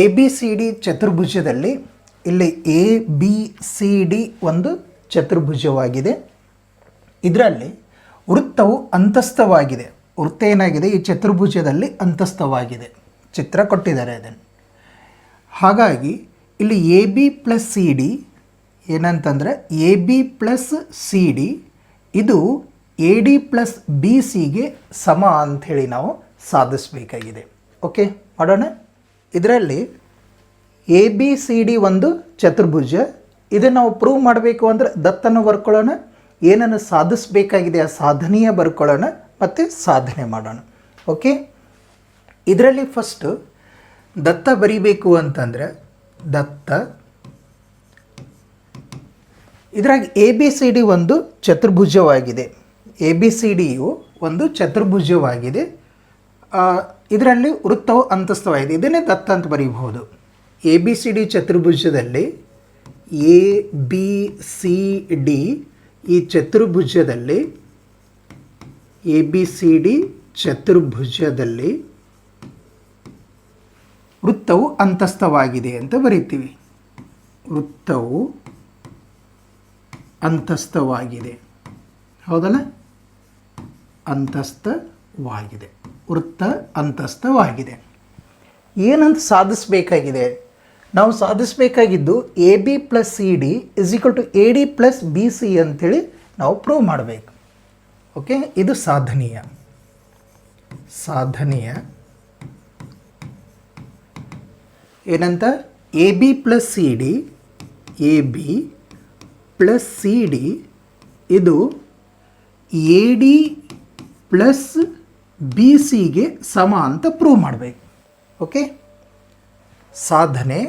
A B C D ಚತುರ್ಭುಜದಲ್ಲಿ ಇಲ್ಲಿ A B C D ಒಂದು ಚತುರ್ಭುಜವಾಗಿದೆ. ಇದರಲ್ಲಿ ವೃತ್ತವು ಅಂತಸ್ಥವಾಗಿದೆ. ವೃತ್ತ ಏನಾಗಿದೆ, ಈ ಚತುರ್ಭುಜದಲ್ಲಿ ಅಂತಸ್ಥವಾಗಿದೆ. ಚಿತ್ರ ಕೊಟ್ಟಿದ್ದಾರೆ ಅದನ್ನು. ಹಾಗಾಗಿ ಇಲ್ಲಿ A B plus C D ಏನಂತಂದರೆ A B plus C D ಇದು ಎ ಡಿ ಪ್ಲಸ್ ಬಿ ಸಿಗೆ ಸಮ ಅಂಥೇಳಿ ನಾವು ಸಾಧಿಸಬೇಕಾಗಿದೆ. ಓಕೆ, ಮಾಡೋಣ. ಇದರಲ್ಲಿ ಎ ಬಿ ಸಿ ಡಿ ಒಂದು ಚತುರ್ಭುಜ. ಇದನ್ನು ನಾವು ಪ್ರೂವ್ ಮಾಡಬೇಕು ಅಂದರೆ ದತ್ತನ್ನು ಬರ್ಕೊಳ್ಳೋಣ, ಏನನ್ನು ಸಾಧಿಸಬೇಕಾಗಿದೆ ಆ ಸಾಧನೆಯ ಬರ್ಕೊಳ್ಳೋಣ ಮತ್ತು ಸಾಧನೆ ಮಾಡೋಣ. ಓಕೆ, ಇದರಲ್ಲಿ ಫಸ್ಟು ದತ್ತ ಬರಿಬೇಕು ಅಂತಂದರೆ ದತ್ತ, ಇದರಾಗಿ ಎ ಬಿ ಸಿ ಡಿ ಒಂದು ಚತುರ್ಭುಜವಾಗಿದೆ. ಎ ಬಿ ಸಿ ಡಿಯು ಒಂದು ಚತುರ್ಭುಜವಾಗಿದೆ. ಇದರಲ್ಲಿ ವೃತ್ತವು ಅಂತಸ್ಥವಾಗಿದೆ. ಇದನ್ನೇ ದತ್ತ ಅಂತ ಬರೀಬಹುದು. ಎ ಬಿ ಸಿ ಡಿ ಚತುರ್ಭುಜದಲ್ಲಿ ಎ ಬಿ ಸಿ ಡಿ ಈ ಚತುರ್ಭುಜದಲ್ಲಿ ಎ ಬಿ ಸಿ ಡಿ ಚತುರ್ಭುಜದಲ್ಲಿ ವೃತ್ತವು ಅಂತಸ್ಥವಾಗಿದೆ ಅಂತ ಬರೀತೀವಿ. ವೃತ್ತವು ಅಂತಸ್ಥವಾಗಿದೆ, ಹೌದಲ್ಲ? ಅಂತಸ್ಥವಾಗಿದೆ, ವೃತ್ತ ಅಂತಸ್ಥವಾಗಿದೆ. ಏನಂತ ಸಾಧಿಸಬೇಕಾಗಿದೆ? ನಾವು ಸಾಧಿಸಬೇಕಾಗಿದ್ದು A B plus C D is equal to A D plus B C ಅಂಥೇಳಿ ನಾವು ಪ್ರೂವ್ ಮಾಡಬೇಕು. ಓಕೆ, ಇದು ಸಾಧನೀಯ. ಏನಂತ? A B plus C D, A B plus C D ಇದು ಎ ಡಿ ಪ್ಲಸ್ ಬಿ ಸಿಗೆ ಸಮ ಅಂತ ಪ್ರೂವ್ ಮಾಡಬೇಕು. ಓಕೆ, ಸಾಧನೆ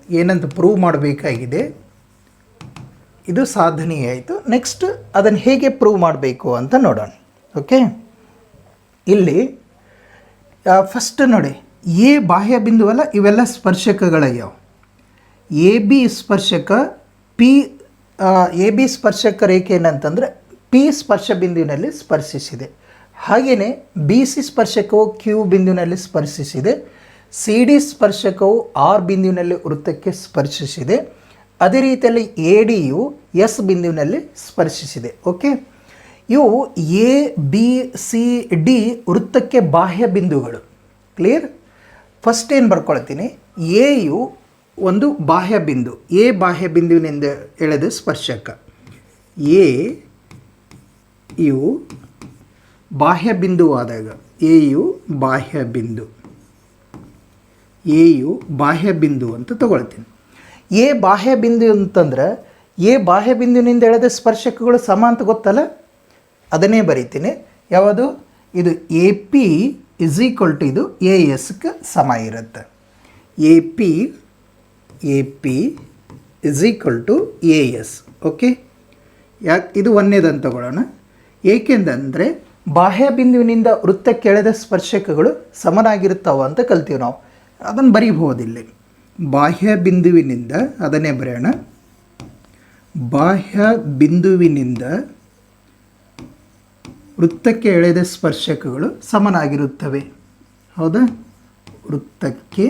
ಏನಂತ ಪ್ರೂವ್ ಮಾಡಬೇಕಾಗಿದೆ. ಇದು ಸಾಧನೆ ಆಯಿತು. ನೆಕ್ಸ್ಟ್ ಅದನ್ನು ಹೇಗೆ ಪ್ರೂವ್ ಮಾಡಬೇಕು ಅಂತ ನೋಡೋಣ. ಓಕೆ, ಇಲ್ಲಿ ಫಸ್ಟ್ ನೋಡಿ, ಎ ಬಾಹ್ಯ ಬಿಂದುವಲ್ಲ, ಇವೆಲ್ಲ ಸ್ಪರ್ಶಕಗಳಯ್ಯವ. ಎ ಬಿ ಸ್ಪರ್ಶಕ ಪಿ, ಎ ಬಿ ಸ್ಪರ್ಶಕ ರೇಖೆ ಏನಂತಂದರೆ ಪಿ ಸ್ಪರ್ಶ ಬಿಂದುವಿನಲ್ಲಿ ಸ್ಪರ್ಶಿಸಿದೆ. ಹಾಗೆಯೇ ಬಿ ಸಿ ಸ್ಪರ್ಶಕವು ಕ್ಯೂ ಬಿಂದುವಿನಲ್ಲಿ ಸ್ಪರ್ಶಿಸಿದೆ. ಸಿ ಡಿ ಸ್ಪರ್ಶಕವು ಆರ್ ಬಿಂದುವಿನಲ್ಲಿ ವೃತ್ತಕ್ಕೆ ಸ್ಪರ್ಶಿಸಿದೆ. ಅದೇ ರೀತಿಯಲ್ಲಿ ಎ ಡಿಯು ಎಸ್ ಬಿಂದುವಿನಲ್ಲಿ ಸ್ಪರ್ಶಿಸಿದೆ. ಓಕೆ, ಇವು ಎ ಬಿ ಸಿ ಡಿ ವೃತ್ತಕ್ಕೆ ಬಾಹ್ಯ ಬಿಂದುಗಳು. ಕ್ಲಿಯರ್? ಫಸ್ಟ್ ಏನು ಬರ್ಕೊಳ್ತೀನಿ, ಎ ಯು ಒಂದು ಬಾಹ್ಯ ಬಿಂದು, ಎ ಬಾಹ್ಯ ಬಿಂದುವಿನಿಂದ ಎಳೆದ ಸ್ಪರ್ಶಕ. ಎ ಯು ಬಾಹ್ಯ ಬಿಂದುವಾದಾಗ ಎ ಯು ಬಾಹ್ಯ ಬಿಂದು, ಎ ಯು ಬಾಹ್ಯ ಬಿಂದು ಅಂತ ತಗೊಳ್ತೀನಿ. ಎ ಬಾಹ್ಯ ಬಿಂದು ಅಂತಂದ್ರೆ ಎ ಬಾಹ್ಯ ಬಿಂದುವಿನಿಂದ ಎಳೆದ ಸ್ಪರ್ಶಕಗಳು ಸಮ ಅಂತ ಗೊತ್ತಲ್ಲ, ಅದನ್ನೇ ಬರೀತೀನಿ. ಯಾವುದು? ಇದು A P is equal to ಇದು ಎ ಎಸ್ಗೆ ಸಮ ಇರುತ್ತೆ. A P is equal to A S. Okay, ಯಾಕೆ ಇದು ಒಂದೇದಂತ ತಗೊಳ್ಳೋಣ. ಏಕೆಂದರೆ ಬಾಹ್ಯ ಬಿಂದುವಿನಿಂದ ವೃತ್ತಕ್ಕೆ ಎಳೆದ ಸ್ಪರ್ಶಕಗಳು ಸಮನಾಗಿರ್ತಾವ ಅಂತ ಕಲ್ತೀವಿ ನಾವು. ಅದನ್ನು ಬರೀಬಹುದಿಲ್ಲಿ. ಬಾಹ್ಯ ಬಿಂದುವಿನಿಂದ, ಅದನ್ನೇ ಬರೆಯೋಣ, ಬಾಹ್ಯ ಬಿಂದುವಿನಿಂದ ವೃತ್ತಕ್ಕೆ ಎಳೆದ ಸ್ಪರ್ಶಕಗಳು ಸಮನಾಗಿರುತ್ತವೆ. ಹೌದಾ? ವೃತ್ತಕ್ಕೆ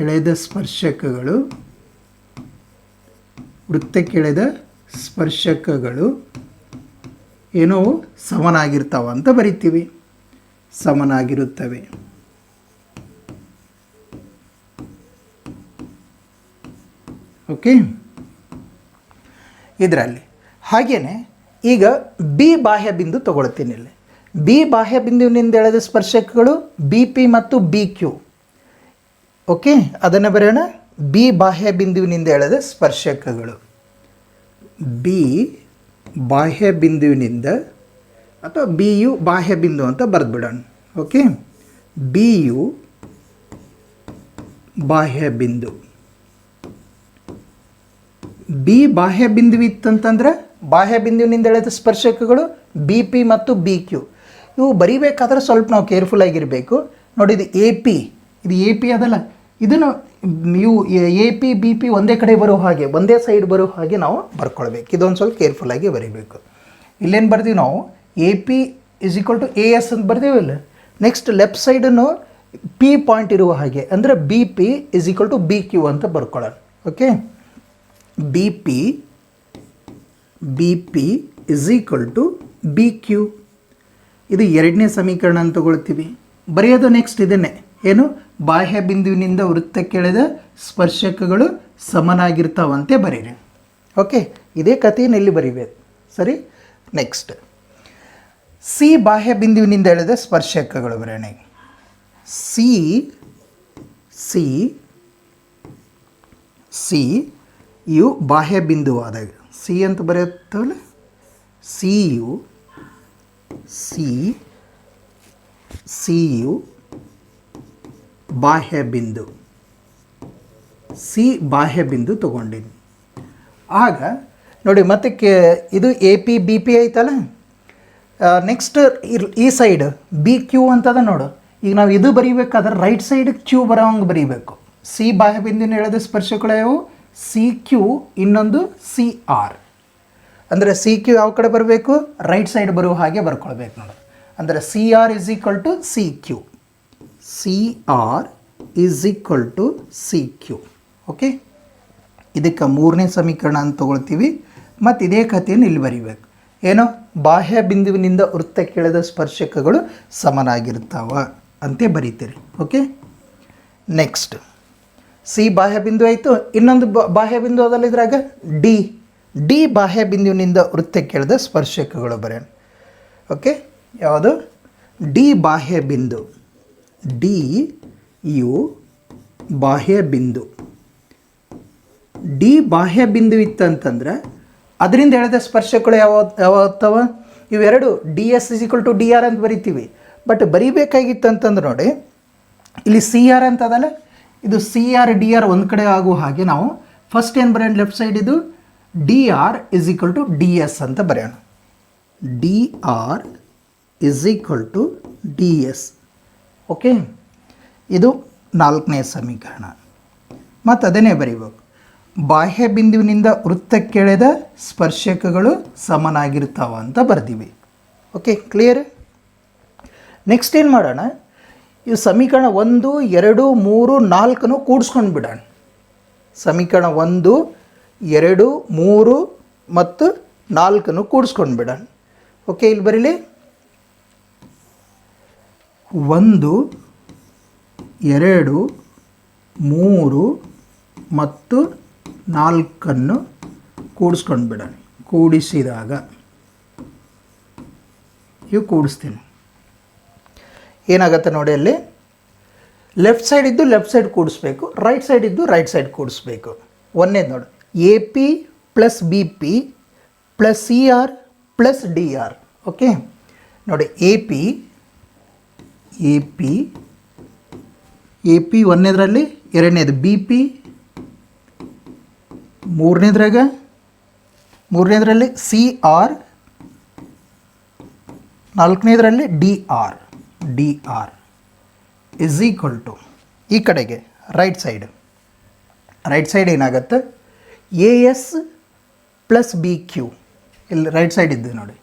ಎಳೆದ ಸ್ಪರ್ಶಕಗಳು, ವೃತ್ತಕ್ಕೆ ಎಳೆದ ಸ್ಪರ್ಶಕಗಳು ಏನೋ ಸಮನಾಗಿರ್ತಾವ ಅಂತ ಬರಿತೀವಿ. ಸಮನಾಗಿರುತ್ತವೆ. ಓಕೆ, ಇದರಲ್ಲಿ ಹಾಗೆಯೇ ಈಗ ಬಿ ಬಾಹ್ಯ ಬಿಂದು ತಗೊಳ್ತೀನಿ. ಇಲ್ಲಿ ಬಿ ಬಾಹ್ಯ ಬಿಂದುವಿನಿಂದ ಎಳೆದ ಸ್ಪರ್ಶಕಗಳು ಬಿ ಪಿ ಮತ್ತು ಬಿ ಕ್ಯೂ. ಓಕೆ, ಅದನ್ನು ಬರೆಯೋಣ. ಬಿ ಬಾಹ್ಯ ಬಿಂದುವಿನಿಂದ ಎಳೆದ ಸ್ಪರ್ಶಕಗಳು, ಬಿ ಬಾಹ್ಯ ಬಿಂದುವಿನಿಂದ, ಅಥವಾ ಬಿ ಯು ಬಾಹ್ಯ ಬಿಂದು ಅಂತ ಬರೆದ್ಬಿಡೋಣ. ಓಕೆ, ಬಿ ಯು ಬಾಹ್ಯ ಬಿಂದು. ಬಿ ಬಾಹ್ಯ ಬಿಂದುವಿತ್ತಂತಂದ್ರೆ ಬಾಹ್ಯ ಬಿಂದುವಿನಿಂದ ಎಳೆದ ಸ್ಪರ್ಶಕಗಳು ಬಿ ಪಿ ಮತ್ತು ಬಿ ಕ್ಯೂ. ಇವು ಬರಿಬೇಕಾದ್ರೆ ಸ್ವಲ್ಪ ನಾವು ಕೇರ್ಫುಲ್ ಆಗಿರಬೇಕು. ನೋಡಿ, ಇದು ಎ ಪಿ, ಇದು ಎ ಪಿ ಅದಲ್ಲ, ಇದನ್ನು ನೀವು ಎ ಪಿ ಬಿ ಪಿ ಒಂದೇ ಕಡೆ ಬರೋ ಹಾಗೆ, ಒಂದೇ ಸೈಡ್ ಬರೋ ಹಾಗೆ ನಾವು ಬರ್ಕೊಳ್ಬೇಕು. ಇದೊಂದು ಸ್ವಲ್ಪ ಕೇರ್ಫುಲ್ಲಾಗಿ ಬರೀಬೇಕು. ಇಲ್ಲೇನು ಬರ್ತೀವಿ ನಾವು, A P is equal to A S ಅಂತ ಬರ್ತೀವಿಲ್ಲ. ನೆಕ್ಸ್ಟ್ ಲೆಫ್ಟ್ ಸೈಡನ್ನು ಪಿ ಪಾಯಿಂಟ್ ಇರುವ ಹಾಗೆ, ಅಂದರೆ B P is equal to B Q ಅಂತ ಬರ್ಕೊಳ್ಳೋಣ. Okay, B P is equal to B Q. ಇದು ಎರಡನೇ ಸಮೀಕರಣ ಅಂತ ತಗೊಳ್ತೀವಿ. ಬರೆಯೋದು ನೆಕ್ಸ್ಟ್ ಇದನ್ನೇ, ಏನು, ಬಾಹ್ಯ ಬಿಂದುವಿನಿಂದ ವೃತ್ತಕ್ಕೆಳೆದ ಸ್ಪರ್ಶಕಗಳು ಸಮನಾಗಿರ್ತಾವಂತೆ ಬರೀರಿ. ಓಕೆ, ಇದೇ ಕಥೆಯನ್ನು ಇಲ್ಲಿ ಬರೀಬೇಕು. ಸರಿ, ನೆಕ್ಸ್ಟ್ ಸಿ ಬಾಹ್ಯ ಬಿಂದುವಿನಿಂದ ಎಳೆದ ಸ್ಪರ್ಶಕಗಳು ಬರೋಣ. ಸಿ ಯು ಬಾಹ್ಯ ಬಿಂದುವಾದಾಗ ಸಿ ಅಂತ ಬರೆಯುತ್ತಲ್ಲ, ಸಿ ಯು ಬಾಹ್ಯ ಬಿಂದು, ಸಿ ಬಾಹ್ಯ ಬಿಂದು ತೊಗೊಂಡಿನಿ. ಆಗ ನೋಡಿ ಮತ್ತೆ ಇದು ಎ ಪಿ ಬಿ ಪಿ ಐತಲ್ಲ, ನೆಕ್ಸ್ಟ್ ಈ ಸೈಡ್ ಬಿ ಕ್ಯೂ ಅಂತದ ನೋಡು. ಈಗ ನಾವು ಇದು ಬರೀಬೇಕಾದ್ರೆ ರೈಟ್ ಸೈಡ್ ಕ್ಯೂ ಬರೋಂಗೆ ಬರೀಬೇಕು. ಸಿ ಬಾಹ್ಯ ಬಿಂದುವಿನ ಎಳೆದ ಸ್ಪರ್ಶಗಳು ಯಾವುವು, ಸಿ ಕ್ಯೂ, ಇನ್ನೊಂದು ಸಿ ಆರ್. ಅಂದರೆ ಸಿ ಕ್ಯೂ ಯಾವ ಕಡೆ ಬರಬೇಕು, ರೈಟ್ ಸೈಡ್ ಬರುವ ಹಾಗೆ ಬರ್ಕೊಳ್ಬೇಕು ನೋಡಿ. ಅಂದರೆ C R is equal to C Q, C R is equal to C Q. Okay, ಇದಕ್ಕೆ ಮೂರನೇ ಸಮೀಕರಣ ಅಂತ ತೊಗೊಳ್ತೀವಿ. ಮತ್ತು ಇದೇ ಕಥೆಯನ್ನು ಇಲ್ಲಿ ಬರೀಬೇಕು, ಏನು, ಬಾಹ್ಯ ಬಿಂದುವಿನಿಂದ ವೃತ್ತಕ್ಕೆಳೆದ ಸ್ಪರ್ಶಕಗಳು ಸಮನಾಗಿರ್ತಾವ ಅಂತ ಬರೀತೀರಿ. ಓಕೆ, ನೆಕ್ಸ್ಟ್ ಸಿ ಬಾಹ್ಯ ಬಿಂದು ಆಯಿತು, ಇನ್ನೊಂದು ಬಾಹ್ಯ ಬಿಂದು ಅದಲ್ಲ ಇದ್ರಾಗ ಡಿ ಬಾಹ್ಯ ಬಿಂದುವಿನಿಂದ ವೃತ್ತಕ್ಕೆಳೆದ ಸ್ಪರ್ಶಕಗಳು ಬರೆಯೋಣ. ಓಕೆ, ಯಾವುದು, ಡಿ ಬಾಹ್ಯ ಬಿಂದು, ಡಿ ಯು ಬಾಹ್ಯ ಬಿಂದು. ಡಿ ಬಾಹ್ಯ ಬಿಂದು ಇತ್ತಂತಂದ್ರೆ ಅದರಿಂದ ಎಳೆದ ಸ್ಪರ್ಶಕಗಳು ಯಾವತ್ತವ, ಇವೆರಡು D S is equal to D R ಅಂತ ಬರಿತೀವಿ. ಬಟ್ ಬರೀಬೇಕಾಗಿತ್ತು ಅಂತಂದ್ರೆ ನೋಡಿ, ಇಲ್ಲಿ ಸಿ ಆರ್ ಅಂತದಲ್ಲ, ಇದು ಸಿ ಆರ್ ಡಿ ಆರ್ ಒಂದು ಕಡೆ ಆಗುವ ಹಾಗೆ ನಾವು ಫಸ್ಟ್ ಏನು ಬರೆಯೋಣ, ಲೆಫ್ಟ್ ಸೈಡ್ ಇದು D R is equal to D S ಅಂತ ಬರೆಯೋಣ. D R is equal to D S. Okay, ಇದು ನಾಲ್ಕನೇ ಸಮೀಕರಣ. ಮತ್ತು ಅದನ್ನೇ ಬರೀಬೇಕು, ಬಾಹ್ಯ ಬಿಂದುವಿನಿಂದ ವೃತ್ತಕ್ಕೆಳೆದ ಸ್ಪರ್ಶಕಗಳು ಸಮನಾಗಿರ್ತಾವ ಅಂತ ಬರ್ತೀವಿ. Okay, clear. ನೆಕ್ಸ್ಟ್ ಏನು ಮಾಡೋಣ, ಇವು ಸಮೀಕರಣ 1, 2, 3, 4 ಕೂಡಿಸ್ಕೊಂಡು ಬಿಡೋಣ. ಸಮೀಕರಣ 1, 2, 3 ಮತ್ತು 4 ಕೂಡಿಸ್ಕೊಂಡು ಬಿಡೋಣ. ಓಕೆ, ಇಲ್ಲಿ ಬರೀಲಿ 1, 2, 3 ಮತ್ತು 4 ಕೂಡಿಸ್ಕೊಂಡು ಬಿಡೋಣ. ಕೂಡಿಸಿದಾಗ ಇವು ಕೂಡಿಸ್ತೀನಿ, ಏನಾಗುತ್ತೆ ನೋಡಿ, ಅಲ್ಲಿ ಲೆಫ್ಟ್ ಸೈಡ್ ಇದ್ದು ಲೆಫ್ಟ್ ಸೈಡ್ ಕೂಡಿಸ್ಬೇಕು, ರೈಟ್ ಸೈಡ್ ಇದ್ದು ರೈಟ್ ಸೈಡ್ ಕೂಡಿಸ್ಬೇಕು. ಒಂದೇದು ನೋಡಿ, A P plus B P plus C R plus D R. Okay, ನೋಡಿ ಎ ಪಿ ಒಂದನೇದ್ರಲ್ಲಿ, ಎರಡನೇದು ಬಿ ಪಿ, ಮೂರನೇದ್ರಲ್ಲಿ ಸಿ ಆರ್, ನಾಲ್ಕನೇದರಲ್ಲಿ D R is equal to, ಈ ಕಡೆಗೆ ರೈಟ್ ಸೈಡ್ ಏನಾಗುತ್ತೆ, A S plus B Q. ಇಲ್ಲಿ ರೈಟ್ ಸೈಡ್ ಇದ್ದು ನೋಡಿ,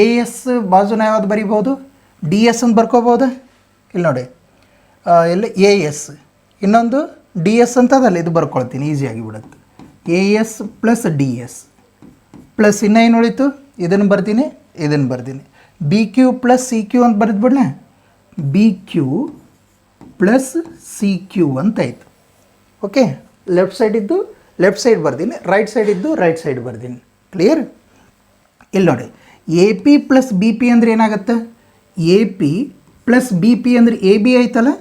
ಎ ಎಸ್ ಬಾಜುನ ಯಾವ್ದು ಬರಿಬೋದು, ಡಿ ಎಸ್ ಅಂತ ಬರ್ಕೋಬೋದು. ಇಲ್ಲಿ ನೋಡಿ, ಇಲ್ಲಿ ಎ ಎಸ್, ಇನ್ನೊಂದು ಡಿ ಎಸ್ ಅಂತ ಅದಲ್ಲ, ಇದು ಬರ್ಕೊಳ್ತೀನಿ, ಈಸಿಯಾಗಿ ಬಿಡುತ್ತೆ. A S plus D S plus ಇನ್ನೂ ಏನು ಉಳಿತು, ಇದನ್ನು ಬರ್ತೀನಿ, B Q plus C Q ಅಂತ ಬರೆದ್ಬಿಡ್ಲ, B Q plus C Q ಅಂತಾಯಿತು. ಓಕೆ, ಲೆಫ್ಟ್ ಸೈಡ್ ಇದ್ದು ಲೆಫ್ಟ್ ಸೈಡ್ ಬರ್ತೀನಿ, ರೈಟ್ ಸೈಡ್ ಇದ್ದು ರೈಟ್ ಸೈಡ್ ಬರ್ತೀನಿ. ಕ್ಲಿಯರ್. ಇಲ್ಲಿ ನೋಡಿ, A P plus B P ಅಂದರೆ ಏನಾಗುತ್ತೆ, A P plus B P ಅಂದರೆ ಎ ಬಿ ಆಯ್ತಲ್ಲ,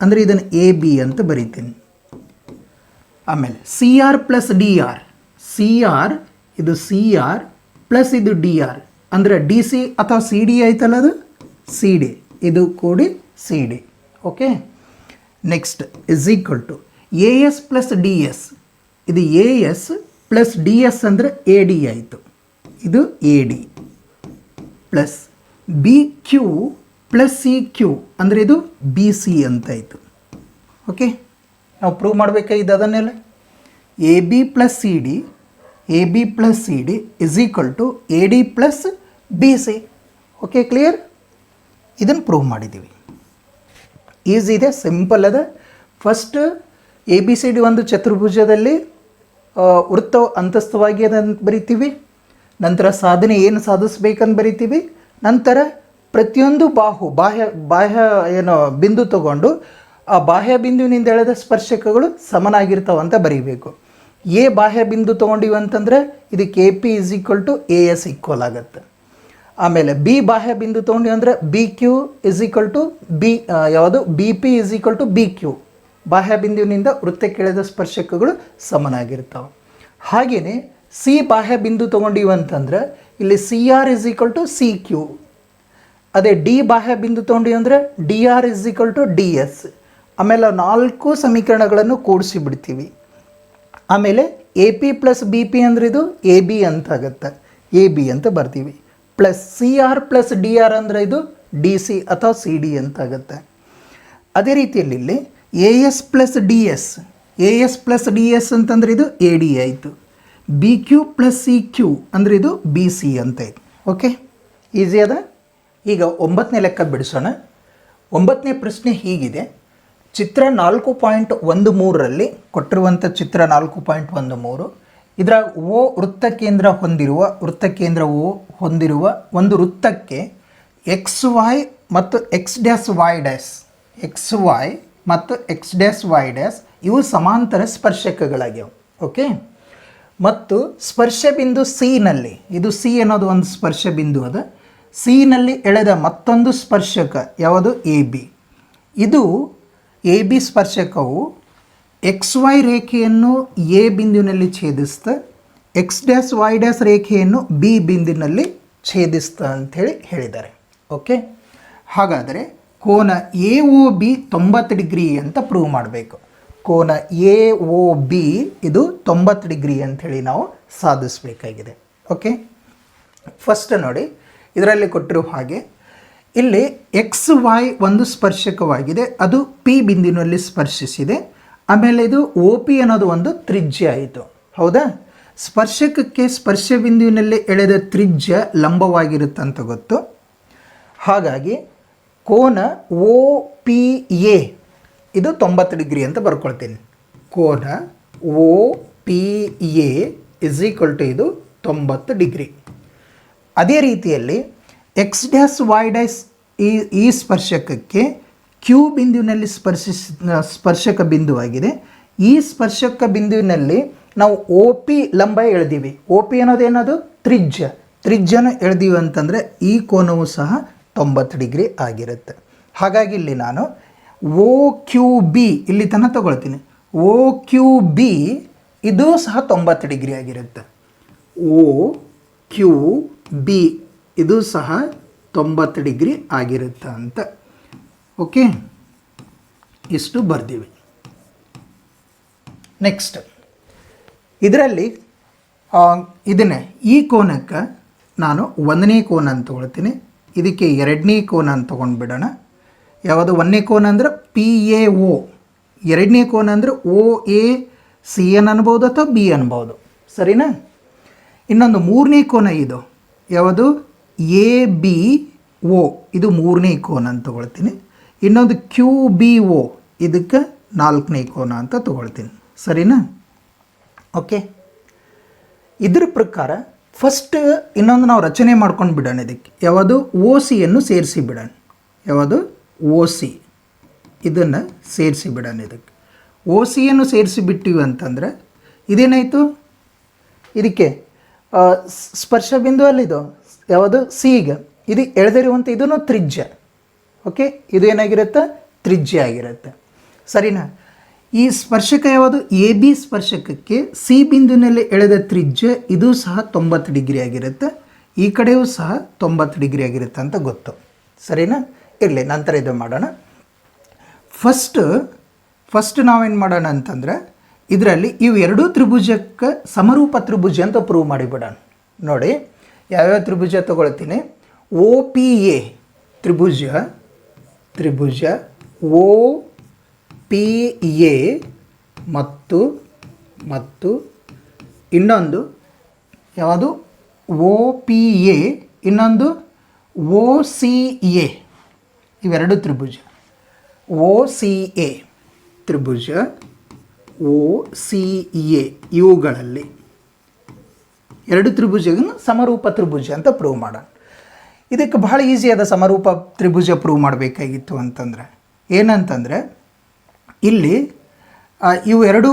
ಅಂದರೆ ಇದನ್ನು ಎ ಬಿ ಅಂತ ಬರೀತೀನಿ. ಆಮೇಲೆ C R plus D R, ಇದು ಸಿ ಆರ್ ಪ್ಲಸ್ ಇದು ಡಿ ಆರ್ ಅಂದರೆ ಡಿ ಸಿ ಅಥವಾ ಸಿ ಡಿ ಆಯ್ತಲ್ಲ, ಅದು ಸಿ ಡಿ, ಇದು ಕೂಡಿ C D. Okay, next is equal to A S plus D S, ಇದು A S plus D S ಅಂದರೆ ಎ ಡಿ ಆಯಿತು, ಇದು A D plus B Q plus C Q ಅಂದರೆ ಇದು ಬಿ ಸಿ ಅಂತಾಯಿತು. Okay, ನಾವು ಪ್ರೂವ್ ಮಾಡಬೇಕಾಗಿದ್ದು ಅದನ್ನೆಲ್ಲ, A B plus C D is equal to A D plus B C. Okay, clear. ಇದನ್ನು ಪ್ರೂವ್ ಮಾಡಿದ್ದೀವಿ. ಈಸಿ ಇದೆ, ಸಿಂಪಲ್ ಅದ. ಫಸ್ಟ್ ABCD ಒಂದು ಚತುರ್ಭುಜದಲ್ಲಿ ವೃತ್ತವು ಅಂತಸ್ಥವಾಗಿ ಅದಂತ ಬರಿತೀವಿ. ನಂತರ ಸಾಧನೆ ಏನು ಸಾಧಿಸ್ಬೇಕಂತ ಬರಿತೀವಿ. ನಂತರ ಪ್ರತಿಯೊಂದು ಬಾಹ್ಯ ಏನು ಬಿಂದು ತಗೊಂಡು ಆ ಬಾಹ್ಯ ಬಿಂದುವಿನಿಂದ ಎಳೆದ ಸ್ಪರ್ಶಕಗಳು ಸಮನಾಗಿರ್ತಾವೆ ಅಂತ ಬರೀಬೇಕು. ಬಾಹ್ಯ ಬಿಂದು ತೊಗೊಂಡಿವಿ ಅಂತಂದರೆ ಇದಕ್ಕೆ AP = AS ಈಕ್ವಲ್ ಆಗುತ್ತೆ. ಆಮೇಲೆ ಬಾಹ್ಯ ಬಿಂದು ತೊಗೊಂಡಿವಿ ಅಂದರೆ BQ = ಯಾವುದು BP = BQ. ಬಾಹ್ಯ ಬಿಂದುವಿನಿಂದ ವೃತ್ತಕ್ಕೆ ಎಳೆದ ಸ್ಪರ್ಶಕಗಳು ಸಮನಾಗಿರ್ತಾವೆ. ಹಾಗೆಯೇ ಬಾಹ್ಯ ಬಿಂದು ತೊಗೊಂಡಿವಿ ಅಂತಂದ್ರೆ ಇಲ್ಲಿ CR = CQ. ಅದೇ ಬಾಹ್ಯ ಬಿಂದು ತೊಗೊಂಡಿವಿ ಅಂದರೆ DR = DS. ಆಮೇಲೆ 4 ಸಮೀಕರಣಗಳನ್ನು ಕೂಡಿಸಿ ಬಿಡ್ತೀವಿ. ಆಮೇಲೆ AP + BP ಅಂದರೆ ಇದು AB ಅಂತ ಆಗುತ್ತೆ, AB ಅಂತ ಬರ್ತೀವಿ. ಪ್ಲಸ್ CR + DR ಅಂದರೆ ಇದು DC ಅಥವಾ CD ಅಂತ ಆಗುತ್ತೆ. ಅದೇ ರೀತಿಯಲ್ಲಿ ಇಲ್ಲಿ AS + DS ಅಂತಂದರೆ ಇದು AD ಆಯಿತು. BQ + CQ ಅಂದರೆ ಇದು BC ಅಂತ ಆಯಿತು. ಓಕೆ, ಈಸಿ ಅದ. ಈಗ 9ನೇ ಲೆಕ್ಕ ಬಿಡಿಸೋಣ. 9ನೇ ಪ್ರಶ್ನೆ ಹೀಗಿದೆ. ಚಿತ್ರ 4.13ರಲ್ಲಿ ಕೊಟ್ಟಿರುವಂಥ ಚಿತ್ರ 4.13 ಇದರ ವೃತ್ತಕೇಂದ್ರ ಹೊಂದಿರುವ ಒಂದು ವೃತ್ತಕ್ಕೆ XY ಮತ್ತು X' ಇವು ಸಮಾಂತರ ಸ್ಪರ್ಶಕಗಳಾಗ್ಯಾವೆ. ಓಕೆ, ಮತ್ತು ಸ್ಪರ್ಶ ಬಿಂದು Cನಲ್ಲಿ, ಇದು C ಅನ್ನೋದು ಒಂದು ಸ್ಪರ್ಶ ಬಿಂದು ಅದ. Cನಲ್ಲಿ ಎಳೆದ ಮತ್ತೊಂದು ಸ್ಪರ್ಶಕ ಯಾವುದು AB. ಇದು AB ಸ್ಪರ್ಶಕವು XY ರೇಖೆಯನ್ನು A ಬಿಂದುವಿನಲ್ಲಿ ಛೇದಿಸ್ತಾ X', Y' ರೇಖೆಯನ್ನು B ಬಿಂದುವಿನಲ್ಲಿ ಛೇದಿಸ್ತಾ ಅಂಥೇಳಿ ಹೇಳಿದ್ದಾರೆ. ಓಕೆ, ಹಾಗಾದರೆ ಕೋನ AOB 90 ಡಿಗ್ರಿ ಅಂತ ಪ್ರೂವ್ ಮಾಡಬೇಕು. ಕೋನ AOB ಇದು 90 ಡಿಗ್ರಿ ಅಂಥೇಳಿ ನಾವು ಸಾಧಿಸಬೇಕಾಗಿದೆ. ಓಕೆ, ಫಸ್ಟ್ ನೋಡಿ, ಇದರಲ್ಲಿ ಕೊಟ್ಟಿರೋ ಹಾಗೆ ಇಲ್ಲಿ XY ಒಂದು ಸ್ಪರ್ಶಕವಾಗಿದೆ, ಅದು P ಬಿಂದುವಿನಲ್ಲಿ ಸ್ಪರ್ಶಿಸಿದೆ. ಆಮೇಲೆ ಇದು OP ಅನ್ನೋದು ಒಂದು ತ್ರಿಜ್ಯ ಆಯಿತು. ಹೌದಾ? ಸ್ಪರ್ಶಕಕ್ಕೆ ಸ್ಪರ್ಶ ಬಿಂದುವಿನಲ್ಲಿ ಎಳೆದ ತ್ರಿಜ್ಯ ಲಂಬವಾಗಿರುತ್ತಂತ ಗೊತ್ತು. ಹಾಗಾಗಿ ಕೋನ OPA ಇದು 90 ಡಿಗ್ರಿ ಅಂತ ಬರ್ಕೊಳ್ತೀನಿ. ಕೋನ OPA = ಇದು 90 ಡಿಗ್ರಿ. ಅದೇ ರೀತಿಯಲ್ಲಿ X', ಈ ಸ್ಪರ್ಶಕಕ್ಕೆ Q ಬಿಂದುವಿನಲ್ಲಿ ಸ್ಪರ್ಶಕ ಬಿಂದುವಾಗಿದೆ. ಈ ಸ್ಪರ್ಶಕ ಬಿಂದುವಿನಲ್ಲಿ ನಾವು OP ಲಂಬ ಎಳೆದೀವಿ. OP ಅನ್ನೋದೇನದು ತ್ರಿಜ್ಯನ ಎಳೆದೀವಿ ಅಂತಂದರೆ ಈ ಕೋನವು ಸಹ 90 ಡಿಗ್ರಿ ಆಗಿರುತ್ತೆ. ಹಾಗಾಗಿ ಇಲ್ಲಿ ನಾನು OQB ಇಲ್ಲಿ ತನಕ ತಗೊಳ್ತೀನಿ. OQB ಇದು ಸಹ 90 ಡಿಗ್ರಿ ಆಗಿರುತ್ತೆ. OQB ಇದು ಸಹ 90 ಡಿಗ್ರಿ ಆಗಿರುತ್ತೆ ಅಂತ. ಓಕೆ, ಇಷ್ಟು ಬರ್ತೀವಿ. ನೆಕ್ಸ್ಟ್ ಇದರಲ್ಲಿ ಈ ಕೋನಕ್ಕೆ ನಾನು 1ನೇ ಕೋನ ಅಂತ ತೊಗೊಳ್ತೀನಿ. ಇದಕ್ಕೆ 2ನೇ ಕೋನ ಅಂತ ತೊಗೊಂಡ್ಬಿಡೋಣ. ಯಾವುದು 1ನೇ ಕೋನ ಅಂದರೆ PAO, 2ನೇ ಕೋನ ಅಂದರೆ OACN ಅನ್ಬೋದು ಅಥವಾ B ಅನ್ಬೋದು. ಸರಿನಾ? ಇನ್ನೊಂದು 3ನೇ ಕೋನ ಇದು ಯಾವುದು ABO, ಇದು 3ನೇ ಕೋನ ಅಂತ ತೊಗೊಳ್ತೀನಿ. ಇನ್ನೊಂದು QBO, ಇದಕ್ಕೆ 4ನೇ ಕೋನ ಅಂತ ತೊಗೊಳ್ತೀನಿ. ಸರಿನಾ? ಓಕೆ, ಇದ್ರ ಪ್ರಕಾರ ಫಸ್ಟ್ ಇನ್ನೊಂದು ನಾವು ರಚನೆ ಮಾಡ್ಕೊಂಡು ಬಿಡೋಣ. ಇದಕ್ಕೆ ಯಾವುದು OCಯನ್ನು ಸೇರಿಸಿ ಬಿಡೋಣ. ಯಾವುದು OC ಇದನ್ನು ಸೇರಿಸಿ ಬಿಡೋಣ. ಇದಕ್ಕೆ OCಯನ್ನು ಸೇರಿಸಿ ಬಿಟ್ಟಿವಿ ಅಂತಂದರೆ ಇದೇನಾಯಿತು, ಇದಕ್ಕೆ ಸ್ಪರ್ಶ ಬಿಂದು ಅಲ್ಲಿದು ಯಾವುದು Cಗೆ ಇದು ಎಳೆದಿರುವಂಥ ಇದನ್ನು ತ್ರಿಜ್ಯ. ಓಕೆ, ಇದು ಏನಾಗಿರುತ್ತೆ, ತ್ರಿಜ್ಯ ಆಗಿರುತ್ತೆ. ಸರಿನಾ? ಈ ಸ್ಪರ್ಶಕ ಯಾವುದು AB ಸ್ಪರ್ಶಕಕ್ಕೆ C ಬಿಂದುವಿನಲ್ಲಿ ಎಳೆದ ತ್ರಿಜ್ಯ ಇದು ಸಹ 90 ಡಿಗ್ರಿ ಆಗಿರುತ್ತೆ. ಈ ಕಡೆಯೂ ಸಹ 90 ಡಿಗ್ರಿ ಆಗಿರುತ್ತೆ ಅಂತ ಗೊತ್ತು. ಸರಿನಾ? ಇರಲಿ, ನಂತರ ಇದು ಮಾಡೋಣ. ಫಸ್ಟ್ ನಾವೇನು ಮಾಡೋಣ ಅಂತಂದರೆ ಇದರಲ್ಲಿ ಇವು ಎರಡೂ ತ್ರಿಭುಜಕ್ಕೆ ಸಮರೂಪ ತ್ರಿಭುಜ ಅಂತ ಪ್ರೂವ್ ಮಾಡಿಬಿಡೋಣ. ನೋಡಿ, ಯಾವ್ಯಾವ ತ್ರಿಭುಜ ತಗೊಳ್ತೀನಿ. OPA ತ್ರಿಭುಜ OPA ಮತ್ತು ಇನ್ನೊಂದು ಯಾವುದು OPA, ಇನ್ನೊಂದು OCA. ಇವೆರಡು ತ್ರಿಭುಜ ಒ ಸಿ ಎ ತ್ರಿಭುಜ ಒ ಸಿ ಎ ಇವುಗಳಲ್ಲಿ ಎರಡು ತ್ರಿಭುಜಗಳನ್ನು ಸಮರೂಪ ತ್ರಿಭುಜ ಅಂತ ಪ್ರೂವ್ ಮಾಡೋಣ. ಇದಕ್ಕೆ ಬಹಳ ಈಸಿ ಆದ ಸಮರೂಪ ತ್ರಿಭುಜ ಪ್ರೂವ್ ಮಾಡಬೇಕಾಗಿತ್ತು ಅಂತಂದರೆ ಏನಂತಂದರೆ ಇಲ್ಲಿ ಇವು ಎರಡು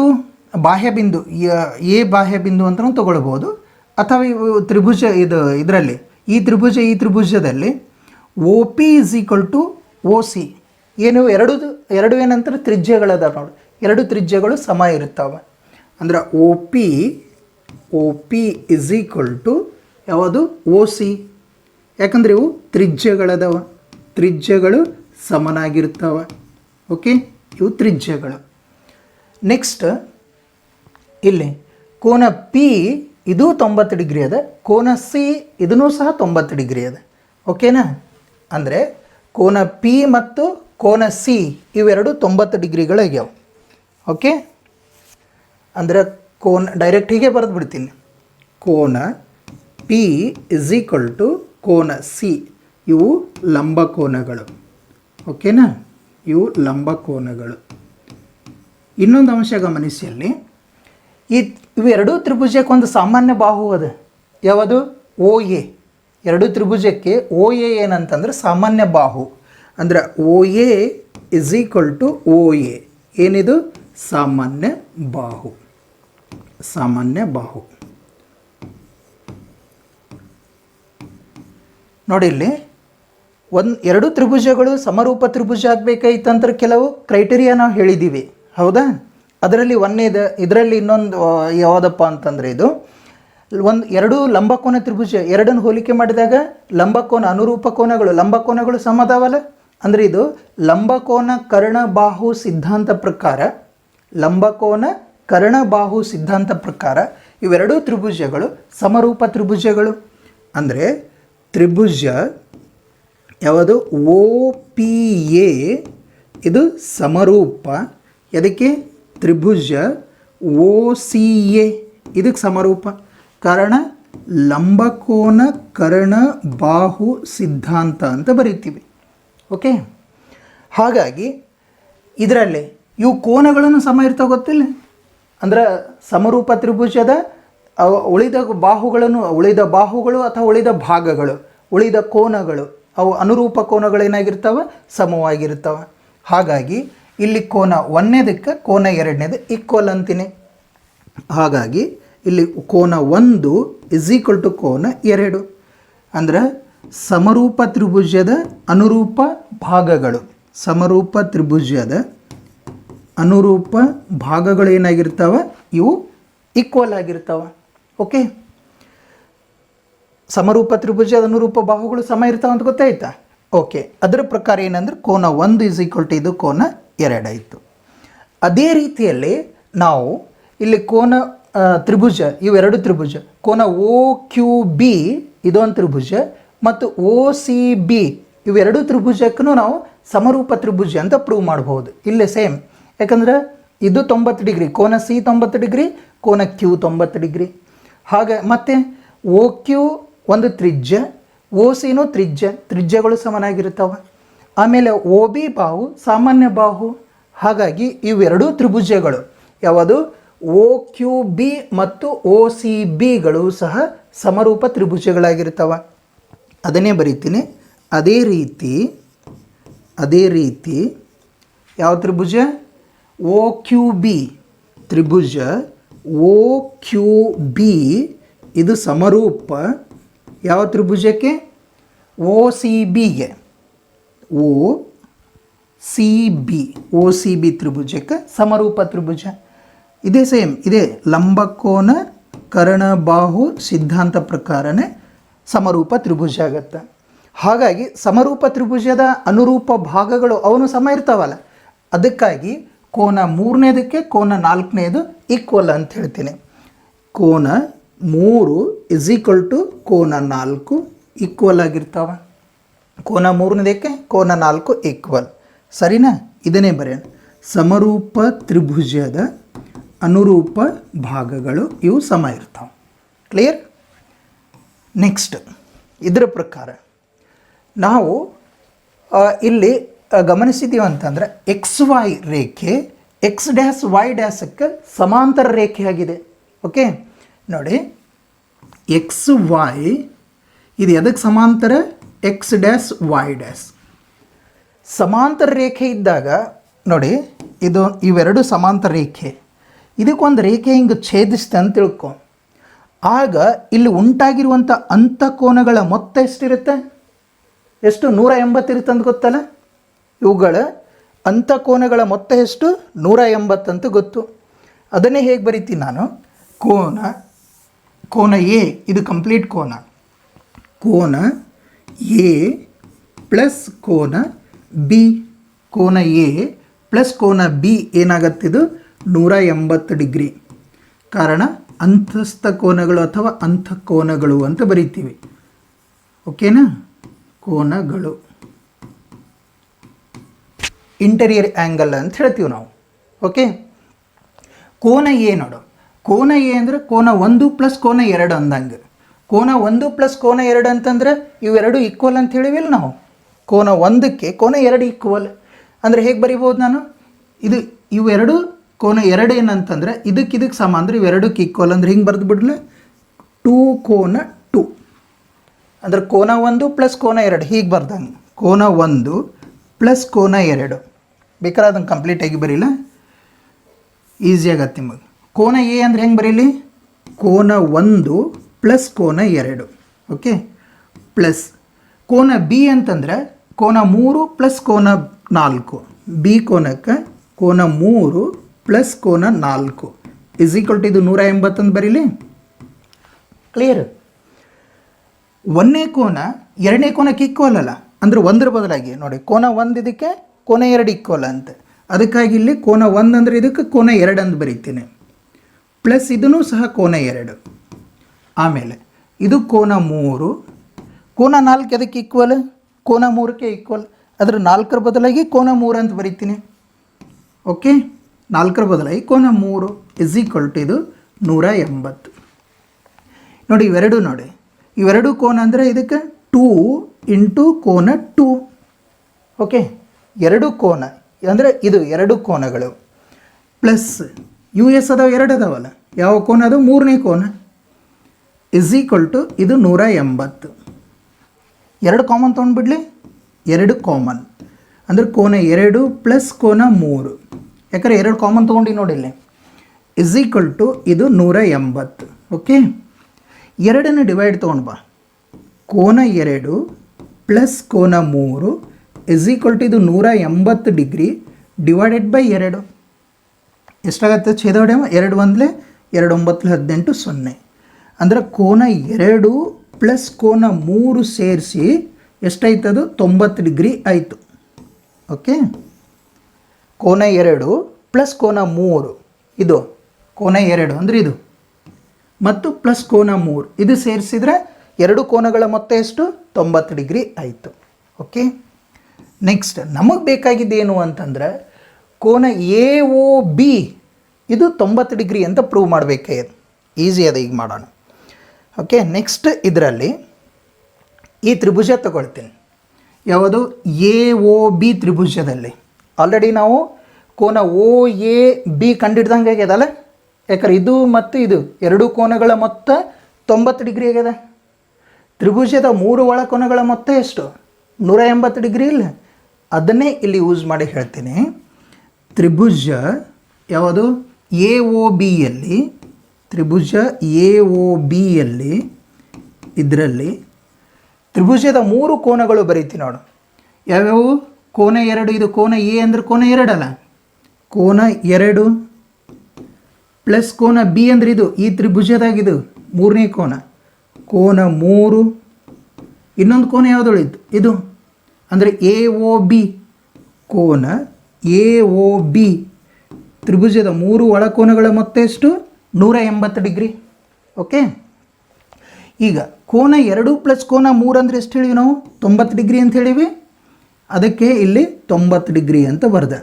ಬಾಹ್ಯಬಿಂದು ಎ ಬಾಹ್ಯಬಿಂದು ಅಂತಲೂ ತೊಗೊಳ್ಬೋದು, ಅಥವಾ ಇವು ತ್ರಿಭುಜ ಇದರಲ್ಲಿ ಈ ತ್ರಿಭುಜದಲ್ಲಿ O P is equal to O C ಏನು ಎರಡು ಏನಂತಾರೆ ತ್ರಿಜ್ಯಗಳದ ನೋಡಿ, ಎರಡು ತ್ರಿಜ್ಯಗಳು ಸಮ ಇರುತ್ತವೆ. ಅಂದ್ರೆ O P is equal to ಯಾವುದು ಒ ಸಿ, ಯಾಕಂದರೆ ಇವು ತ್ರಿಜ್ಯಗಳು ಸಮನಾಗಿರ್ತವೆ. ಓಕೆ, ಇವು ತ್ರಿಜ್ಯಗಳು. ನೆಕ್ಸ್ಟ್ ಇಲ್ಲಿ ಕೋನ ಪಿ ಇದು 90 ಡಿಗ್ರಿ ಅದ, ಕೋನ ಸಿ ಇದೂ ಸಹ 90 ಡಿಗ್ರಿ ಅದ. ಓಕೆನಾ? ಅಂದರೆ ಕೋನ ಪಿ ಮತ್ತು ಕೋನ ಸಿ ಇವೆರಡು 90 ಡಿಗ್ರಿಗಳಾಗ್ಯಾವ. ಓಕೆ, ಅಂದರೆ ಡೈರೆಕ್ಟ್ ಹೀಗೆ ಬರೆದು ಬಿಡ್ತೀನಿ, ಕೋನ ಪಿ ಇಸ್ ಈಕ್ವಲ್ ಟು ಕೋನ ಸಿ, ಇವು ಲಂಬಕೋನಗಳು. ಓಕೆನಾ? ಇವು ಲಂಬಕೋನಗಳು. ಇನ್ನೊಂದು ಅಂಶ ಗಮನಿಸಿ, ಅಲ್ಲಿ ಇವೆರಡೂ ತ್ರಿಭುಜಕ್ಕೆ ಒಂದು ಸಾಮಾನ್ಯ ಬಾಹು ಅದ, ಯಾವುದು ಓ ಎ. ಎರಡು ತ್ರಿಭುಜಕ್ಕೆ ಓ ಎ ಏನಂತಂದ್ರೆ ಸಾಮಾನ್ಯ ಬಾಹು. ಅಂದರೆ O A is equal to O A, ಏನಿದು ಸಾಮಾನ್ಯ ಬಾಹು. ನೋಡಿ ಇಲ್ಲಿ ಎರಡು ತ್ರಿಭುಜಗಳು ಸಮರೂಪ ತ್ರಿಭುಜ ಆಗಬೇಕಾಯ್ತಂದ್ರೆ ಕೆಲವು ಕ್ರೈಟೀರಿಯಾ ನಾವು ಹೇಳಿದ್ದೀವಿ, ಹೌದಾ? ಅದರಲ್ಲಿ ಇದರಲ್ಲಿ ಇನ್ನೊಂದು ಯಾವುದಪ್ಪ ಅಂತಂದರೆ ಇದು ಎರಡು ಲಂಬಕೋನ ತ್ರಿಭುಜ ಎರಡನ್ನು ಹೋಲಿಕೆ ಮಾಡಿದಾಗ ಲಂಬಕೋನ ಅನುರೂಪ ಕೋನಗಳು ಲಂಬಕೋನಗಳು ಸಮದಾವಲ್ಲ. ಅಂದರೆ ಇದು ಲಂಬಕೋನ ಕರ್ಣಬಾಹು ಸಿದ್ಧಾಂತ ಪ್ರಕಾರ ಇವೆರಡೂ ತ್ರಿಭುಜಗಳು ಸಮರೂಪ ತ್ರಿಭುಜಗಳು. ಅಂದರೆ ತ್ರಿಭುಜ ಯಾವುದು ಒ ಪಿ ಎ ಇದು ಸಮರೂಪ, ಅದಕ್ಕೆ ತ್ರಿಭುಜ ಒ ಸಿ ಎ ಇದಕ್ಕೆ ಸಮರೂಪ. ಕಾರಣ ಲಂಬಕೋನ ಕರ್ಣಬಾಹು ಸಿದ್ಧಾಂತ ಅಂತ ಬರೀತೀವಿ. ಓಕೆ, ಹಾಗಾಗಿ ಇದರಲ್ಲಿ ಇವು ಕೋನಗಳನ್ನು ಸಮ ಇರ್ತಾವೆ, ಗೊತ್ತಿಲ್ಲ? ಅಂದರೆ ಸಮರೂಪ ತ್ರಿಭುಜದ ಉಳಿದ ಬಾಹುಗಳು ಅಥವಾ ಉಳಿದ ಭಾಗಗಳು, ಉಳಿದ ಕೋನಗಳು ಅವು ಅನುರೂಪ ಕೋನಗಳೇನಾಗಿರ್ತವೆ, ಸಮವಾಗಿರ್ತವೆ. ಹಾಗಾಗಿ ಇಲ್ಲಿ ಕೋನ ಒಂದನೇದಕ್ಕೆ ಕೋನ ಎರಡನೇದು ಈಕ್ವಲ್ ಅಂತೀನಿ. ಹಾಗಾಗಿ ಇಲ್ಲಿ ಕೋನ 1 ಇಸ್ ಈಕ್ವಲ್ ಟು ಕೋನ 2. ಅಂದರೆ ಸಮರೂಪ ತ್ರಿಭುಜದ ಅನುರೂಪ ಭಾಗಗಳು, ಏನಾಗಿರ್ತವೆ, ಇವು ಈಕ್ವಲ್ ಆಗಿರ್ತವೆ. ಓಕೆ, ಸಮರೂಪ ತ್ರಿಭುಜದ ಅನುರೂಪ ಬಾಹುಗಳು ಸಮ ಇರ್ತಾವೆ ಅಂತ ಗೊತ್ತಾಯ್ತಾ? ಓಕೆ, ಅದರ ಪ್ರಕಾರ ಏನಂದ್ರೆ ಕೋನ 1 ಇಸ್ ಈಕ್ವಲ್ ಟು ಇದು ಕೋನ 2 ಆಯಿತು. ಅದೇ ರೀತಿಯಲ್ಲಿ ನಾವು ಇಲ್ಲಿ ಕೋನ ತ್ರಿಭುಜ ಇವೆರಡು ತ್ರಿಭುಜ ಕೋನ ಒ ಕ್ಯೂ ಬಿ ಇದೊಂದು ತ್ರಿಭುಜ ಮತ್ತು ಒ ಸಿ ಬಿ ಇವೆರಡು ತ್ರಿಭುಜಕ್ಕೂ ನಾವು ಸಮರೂಪ ತ್ರಿಭುಜ ಅಂತ ಪ್ರೂವ್ ಮಾಡ್ಬೋದು. ಇಲ್ಲೇ ಸೇಮ್, ಯಾಕಂದ್ರೆ ಇದು 90 ಡಿಗ್ರಿ, ಕೋನ ಸಿ 90 ಡಿಗ್ರಿ, ಕೋನ ಕ್ಯೂ 90 ಡಿಗ್ರಿ. ಹಾಗೆ ಮತ್ತು ಒ ಕ್ಯೂ ಒಂದು ತ್ರಿಜ್ಯ, ಒ ಸಿನೂ ತ್ರಿಜ್ಯಗಳು ಸಮನಾಗಿರ್ತವೆ. ಆಮೇಲೆ ಒ ಬಿ ಬಾಹು ಸಾಮಾನ್ಯ ಬಾಹು. ಹಾಗಾಗಿ ಇವೆರಡೂ ತ್ರಿಭುಜಗಳು ಯಾವುದು ಒ ಕ್ಯೂ ಬಿ ಮತ್ತು ಒ ಸಿ ಬಿಗಳು ಸಹ ಸಮರೂಪ ತ್ರಿಭುಜಗಳಾಗಿರ್ತವೆ. ಅದನ್ನೇ ಬರೀತೀನಿ. ಅದೇ ರೀತಿ ಯಾವ ತ್ರಿಭುಜ ಒ ಕ್ಯೂ ಬಿ ತ್ರಿಭುಜ ಒ ಕ್ಯೂ ಬಿ ಇದು ಸಮರೂಪ ಯಾವ ತ್ರಿಭುಜಕ್ಕೆ, ಒ ಸಿ ಬಿಗೆ, ಒ ಸಿ ಬಿ ತ್ರಿಭುಜಕ್ಕೆ ಸಮರೂಪ ತ್ರಿಭುಜ. ಇದೇ ಸೇಮ್, ಇದೇ ಲಂಬಕೋನ ಕರ್ಣಬಾಹು ಸಿದ್ಧಾಂತ ಪ್ರಕಾರನೇ ಸಮರೂಪ ತ್ರಿಭುಜ ಆಗತ್ತೆ. ಹಾಗಾಗಿ ಸಮರೂಪ ತ್ರಿಭುಜದ ಅನುರೂಪ ಭಾಗಗಳು ಅವನು ಸಮ ಇರ್ತಾವಲ್ಲ, ಅದಕ್ಕಾಗಿ ಕೋನ 3ನೇದಕ್ಕೆ ಕೋನ 4ನೇದು ಈಕ್ವಲ್ ಅಂತ ಹೇಳ್ತೀನಿ. ಕೋನ 3 ಇಸ್ ಈಕ್ವಲ್ ಟು ಕೋನ 4 ಈಕ್ವಲ್ ಆಗಿರ್ತಾವೆ. ಕೋನ 3ನೇದಕ್ಕೆ ಕೋನ 4 ಈಕ್ವಲ್. ಸರಿನಾ? ಇದನ್ನೇ ಬರೆಯೋಣ, ಸಮರೂಪ ತ್ರಿಭುಜದ ಅನುರೂಪ ಭಾಗಗಳು ಇವು ಸಮ ಇರ್ತಾವೆ. ಕ್ಲಿಯರ್? ನೆಕ್ಸ್ಟ್ ಇದರ ಪ್ರಕಾರ ನಾವು ಇಲ್ಲಿ ಗಮನಿಸಿದ್ದೀವಿ ಅಂತಂದರೆ ಎಕ್ಸ್ ವೈ ರೇಖೆ ಎಕ್ಸ್ ಡ್ಯಾಶ್ ವೈ ಡ್ಯಾಶಕ್ಕೆ ಸಮಾಂತರ ರೇಖೆಯಾಗಿದೆ. ಓಕೆ ನೋಡಿ, ಎಕ್ಸ್ ವೈ ಇದು ಎದಕ್ಕೆ ಸಮಾಂತರ? ಎಕ್ಸ್ ಡ್ಯಾಶ್ ವೈ ಡ್ಯಾಶ್ ಸಮಾಂತರ ರೇಖೆ ಇದ್ದಾಗ ನೋಡಿ, ಇದು ಇವೆರಡು ಸಮಾಂತರ ರೇಖೆ, ಇದಕ್ಕೊಂದು ರೇಖೆ ಹಿಂಗೆ ಛೇದಿಸ್ತೆ ಅಂತ ತಿಳ್ಕೊ. ಆಗ ಇಲ್ಲಿ ಉಂಟಾಗಿರುವಂಥ ಅಂತಃಕೋನಗಳ ಮೊತ್ತ ಎಷ್ಟಿರುತ್ತೆ? ಎಷ್ಟು? 180 ಇರುತ್ತೆ ಅಂತ ಗೊತ್ತಲ್ಲ. ಇವುಗಳ ಅಂತಃಕೋನಗಳ ಮೊತ್ತ ಎಷ್ಟು? 180 ಅಂತ ಗೊತ್ತು. ಅದನ್ನೇ ಹೇಗೆ ಬರಿತೀನಿ ನಾನು? ಕೋನ ಎ, ಇದು ಕಂಪ್ಲೀಟ್ ಕೋನ ಎ ಪ್ಲಸ್ ಕೋನ ಬಿ. ಕೋನ ಎ ಪ್ಲಸ್ ಕೋನ ಬಿ ಏನಾಗತ್ತಿದು? 180 ಡಿಗ್ರಿ. ಕಾರಣ ಅಂತಸ್ಥ ಕೋನಗಳು ಅಥವಾ ಅಂತಃಕೋನಗಳು ಅಂತ ಬರಿತೀವಿ. ಓಕೆನಾ? ಕೋನಗಳು ಇಂಟೀರಿಯರ್ ಆ್ಯಂಗಲ್ ಅಂತ ಹೇಳ್ತೀವಿ ನಾವು. ಓಕೆ, ಕೋನ ಎ ನೋಡು. ಕೋನ ಎ ಅಂದರೆ ಕೋನ 1 ಪ್ಲಸ್ ಕೋನ 2 ಅಂದಂಗೆ. ಕೋನ 1 ಪ್ಲಸ್ ಕೋನ 2 ಅಂತಂದ್ರೆ ಇವೆರಡು ಈಕ್ವಲ್ ಅಂತ ಹೇಳಿವಿಲ್ಲ ನಾವು. ಕೋನ 1ಕ್ಕೆ ಕೋನ 2 ಈಕ್ವಲ್ ಅಂದರೆ ಹೇಗೆ ಬರಿಬೋದು ನಾನು? ಇವೆರಡು ಕೋನ 2 ಏನಂತಂದರೆ ಇದಕ್ಕೆ ಸಮ ಅಂದರೆ ಇವೆರಡಕ್ಕೆ ಈಕ್ವಲ್ ಅಂದರೆ ಹಿಂಗೆ ಬರೆದು ಬಿಡ್ಲೆ 2 ಕೋನ 2 ಅಂದರೆ ಕೋನ 1 ಪ್ಲಸ್ ಕೋನ 2 ಹೀಗೆ ಬರ್ದಂಗೆ. ಕೋನ 1 ಪ್ಲಸ್ ಕೋನ 2 ಬೇಕಾದ್ರೆ ಅದನ್ನು ಕಂಪ್ಲೀಟಾಗಿ ಬರೀಲ್ಲ, ಈಸಿ ಆಗತ್ತೆ ನಿಮಗೆ. ಕೋನ ಎ ಅಂದರೆ ಹೆಂಗೆ ಬರೀಲಿ? ಕೋನ 1 ಪ್ಲಸ್ ಕೋನ 2. ಓಕೆ, ಪ್ಲಸ್ ಕೋನ ಬಿ ಅಂತಂದರೆ ಕೋನ 3 ಪ್ಲಸ್ ಕೋನ 4. ಬಿ ಕೋನಕ್ಕೆ ಕೋನ 3 ಪ್ಲಸ್ ಕೋನ 4 ಇಸ್ ಈಕ್ವಲ್ ಟು ಇದು 180 ಅಂತ ಬರೀಲಿ. ಕ್ಲಿಯರ್? ಒಂದನೇ ಕೋನ ಎರಡನೇ ಕೋನಕ್ಕೆ ಈಕ್ವಲ್ ಅಲ್ಲ, ಅಂದರೆ 1ರ ಬದಲಾಗಿ ನೋಡಿ ಕೋನ 1 ಇದಕ್ಕೆ ಕೋನ 2 ಈಕ್ವಲ್ ಅಂತ. ಅದಕ್ಕಾಗಿ ಇಲ್ಲಿ ಕೋನ 1 ಅಂದರೆ ಇದಕ್ಕೆ ಕೋನ 2 ಅಂತ ಬರೀತೀನಿ. ಪ್ಲಸ್ ಇದೂ ಸಹ ಕೋನ 2. ಆಮೇಲೆ ಇದು ಕೋನ 3. ಕೋನ 4 ಅದಕ್ಕೆ ಈಕ್ವಲ್, ಕೋನ 3ಕ್ಕೆ ಈಕ್ವಲ್. ಅದರ 4ರ ಬದಲಾಗಿ ಕೋನ 3 ಅಂತ ಬರೀತೀನಿ. ಓಕೆ, 4ರ ಬದಲಾಗಿ ಕೋನ 3 ಇಸ್ ಈಕ್ವಲ್ ಟು ಇದು 180. ನೋಡಿ ಇವೆರಡು ನೋಡಿ, ಇವೆರಡು ಕೋನ ಅಂದರೆ ಇದಕ್ಕೆ 2 ಇಂಟು ಕೋನ 2. ಓಕೆ, ಎರಡು ಕೋನ ಅಂದರೆ ಇದು ಎರಡು ಕೋನಗಳು ಪ್ಲಸ್ ಯು ಎಸ್ ಅದಾವ, 2 ಅದಾವಲ್ಲ, ಯಾವ ಕೋನ ಅದು? 3ನೇ ಕೋನ ಇಸ್ ಈಕ್ವಲ್ ಟು ಇದು 180. 2 ಕಾಮನ್ ತೊಗೊಂಡ್ಬಿಡ್ಲಿ, 2 ಕಾಮನ್ ಅಂದರೆ ಕೋನ 2 ಪ್ಲಸ್ ಕೋನ 3. ಯಾಕಂದರೆ 2 ಕಾಮನ್ ತೊಗೊಂಡು ನೋಡಿಲ್ಲಿ ಇಸ್ ಈಕ್ವಲ್ ಟು ಇದು 180. ಓಕೆ, 2ನ್ನು ಡಿವೈಡ್ ತೊಗೊಂಡು ಬಾ. ಕೋನ 2 ಪ್ಲಸ್ ಕೋನ 3 ಇಸ್ ಈಕ್ವಲ್ ಟು ಇದು 180 ಡಿಗ್ರಿ ಡಿವೈಡೆಡ್ ಬೈ 2. ಎಷ್ಟಾಗತ್ತೆ ಛೇದ ಹೊಡೆಯಮ್ಮ? 2 1 2 9 18 0. ಅಂದರೆ ಕೋನ 2 ಪ್ಲಸ್ ಕೋನ 3 ಸೇರಿಸಿ ಎಷ್ಟಾಯ್ತದು? 90 ಡಿಗ್ರಿ ಆಯಿತು. ಓಕೆ, ಕೋನ 2 ಪ್ಲಸ್ ಕೋನ 3 ಇದು ಕೋನ 2 ಅಂದರೆ ಇದು, ಮತ್ತು ಪ್ಲಸ್ ಕೋನ 3 ಇದು ಸೇರಿಸಿದರೆ ಎರಡು ಕೋನಗಳ ಮೊತ್ತ ಎಷ್ಟು? 90 ಡಿಗ್ರಿ ಆಯಿತು. ಓಕೆ, ನೆಕ್ಸ್ಟ್ ನಮಗೆ ಬೇಕಾಗಿದ್ದೇನು ಅಂತಂದರೆ ಕೋನ ಎ ಒ ಬಿ ಇದು 90 ಡಿಗ್ರಿ ಅಂತ ಪ್ರೂವ್ ಮಾಡಬೇಕಾಗಿದೆ. ಈಸಿ ಅದ, ಈಗ ಮಾಡೋಣ. ಓಕೆ, ನೆಕ್ಸ್ಟ್ ಇದರಲ್ಲಿ ಈ ತ್ರಿಭುಜ ತಗೊಳ್ತೀನಿ. ಯಾವುದು? ಎ ಒ ಬಿ ತ್ರಿಭುಜದಲ್ಲಿ ಆಲ್ರೆಡಿ ನಾವು ಕೋನ ಒ ಎ ಬಿ ಕಂಡಿಡ್ದಂಗೆ ಆಗ್ಯದಲ್ಲ. ಯಾಕಂದ್ರೆ ಇದು ಮತ್ತು ಇದು ಎರಡು ಕೋನಗಳ ಮೊತ್ತ 90 ಡಿಗ್ರಿ ಆಗ್ಯದ. ತ್ರಿಭುಜದ 3 ಒಳಕೋನಗಳ ಮೊತ್ತ ಎಷ್ಟು? 180 ಡಿಗ್ರಿ ಇಲ್ಲ. ಅದನ್ನೇ ಇಲ್ಲಿ ಯೂಸ್ ಮಾಡಿ ಹೇಳ್ತೀನಿ. ತ್ರಿಭುಜ ಯಾವುದು? A O ಬಿಯಲ್ಲಿ, Tribhuja A O ಬಿಯಲ್ಲಿ ಇದರಲ್ಲಿ ತ್ರಿಭುಜದ 3 ಕೋನಗಳು ಬರೀತೀನಿ ನೋಡು. ಯಾವ್ಯಾವು? ಕೋನ 2, ಇದು ಕೋನ ಎ ಅಂದರೆ ಕೋನ 2 ಅಲ್ಲ, ಕೋನ 2 ಪ್ಲಸ್ ಕೋನ ಬಿ ಅಂದರೆ ಇದು ಈ ತ್ರಿಭುಜದಾಗಿದು 3ನೇ ಕೋನ, ಕೋನ 3. ಇನ್ನೊಂದು ಕೋನ ಯಾವುದು ಉಳಿತು? ಇದು ಅಂದರೆ ಎ ಒ ಬಿ. ಕೋನ ಎ ಒ ಬಿ ತ್ರಿಭುಜದ 3 ಒಳಕೋನಗಳ ಮೊತ್ತ ಎಷ್ಟು? 180 ಡಿಗ್ರಿ. ಓಕೆ, ಈಗ ಕೋನ 2 ಪ್ಲಸ್ ಕೋನ 3 ಅಂದರೆ ಎಷ್ಟು ಹೇಳಿವಿ ನಾವು? 90 ಡಿಗ್ರಿ ಅಂತ ಹೇಳಿವಿ. ಅದಕ್ಕೆ ಇಲ್ಲಿ 90 ಡಿಗ್ರಿ ಅಂತ ಬರ್ದೆ.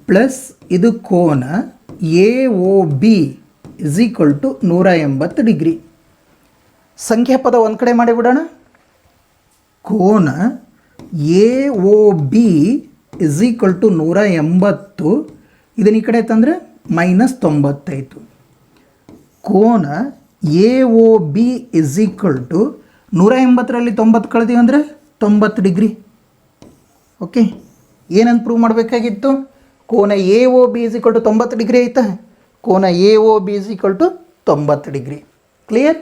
ಪ್ಲಸ್ ಇದು ಕೋನ A O B is equal to 180 degree. ಸಂಖ್ಯಾ ಪದ ಒಂದು ಕಡೆ ಮಾಡಿಬಿಡೋಣ. ಕೋನ A O B is equal to 180, ಇದನ್ನ ಈ ಕಡೆ ತಂದರೆ -95. ಕೋನ A O B is equal to 180ರಲ್ಲಿ 90 ಕಳೆದೀವಿ ಅಂದರೆ 90 ಡಿಗ್ರಿ. ಓಕೆ, ಏನಂತ ಪ್ರೂವ್ ಮಾಡಬೇಕಾಗಿತ್ತು? ಕೋನ A O B is equal to 90 degree ಆಯಿತಾ? ಕೋನ A O B is equal to 90 degree. Clear?